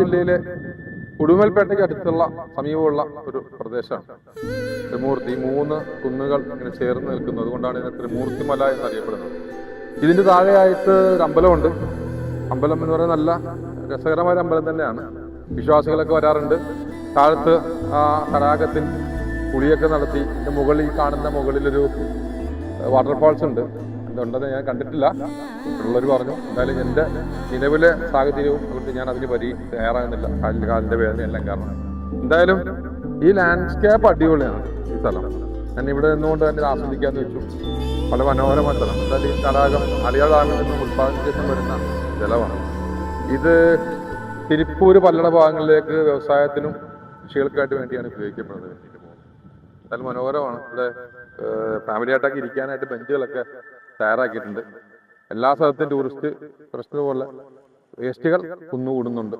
ജില്ലയിലെ ഉടുമൽപേട്ടയ്ക്ക് അടുത്തുള്ള സമീപമുള്ള ഒരു പ്രദേശമാണ് ത്രിമൂർത്തി. 3 കുന്നുകൾ ഇങ്ങനെ ചേർന്ന് നിൽക്കുന്നു. അതുകൊണ്ടാണ് ഇതിനെ ത്രിമൂർത്തി മല എന്നറിയപ്പെടുന്നത്. ഇതിന്റെ താഴെയായിട്ട് ഒരു അമ്പലമുണ്ട്. അമ്പലം എന്ന് പറയുന്നത് നല്ല രസകരമായ ഒരു അമ്പലം തന്നെയാണ്. വിശ്വാസികളൊക്കെ വരാറുണ്ട്. താഴത്ത് ആ തടാകത്തിൽ കുളിയൊക്കെ നടത്തി മുകളിൽ കാണുന്ന മുകളിലൊരു വാട്ടർഫാൾസ് ഉണ്ട്. എന്തുണ്ടെന്ന് ഞാൻ കണ്ടിട്ടില്ല, ഉള്ളവർ പറഞ്ഞു. എന്തായാലും എൻ്റെ നിലവിലെ സാഹചര്യവും കൊണ്ട് ഞാൻ അതിന് തയ്യാറാകുന്നില്ല, കാലിൻ്റെ വേദനയെല്ലാം കാരണം. എന്തായാലും ഈ ലാൻഡ്സ്കേപ്പ് അടിപൊളിയാണ്. ഈ സ്ഥലം ഞാൻ ഇവിടെ നിന്നുകൊണ്ട് തന്നെ ആസ്വദിക്കാമെന്ന് വെച്ചു. വളരെ മനോഹരമായ സ്ഥലം. എന്തായാലും ഈ തടാകം അലിയാർ ഡാമിൽ നിന്നും ഉത്പാദന ശേഷം വരുന്ന ജലമാണ്. ഇത് തിരുപ്പൂര് പല്ലട ഭാഗങ്ങളിലേക്ക് വ്യവസായത്തിനും കൃഷികൾക്കായിട്ട് വേണ്ടിയാണ് ഉപയോഗിക്കപ്പെടുന്നത്. എന്തായാലും മനോഹരമാണ്. ഇവിടെ ഫാമിലി ആയിട്ടൊക്കെ ഇരിക്കാനായിട്ട് ബെഞ്ചുകളൊക്കെ തയ്യാറാക്കിയിട്ടുണ്ട്. എല്ലാ സ്ഥലത്തും ടൂറിസ്റ്റ് പ്രശ്നം പോലെ വേസ്റ്റുകൾ കുന്നുകൂടുന്നുണ്ട്.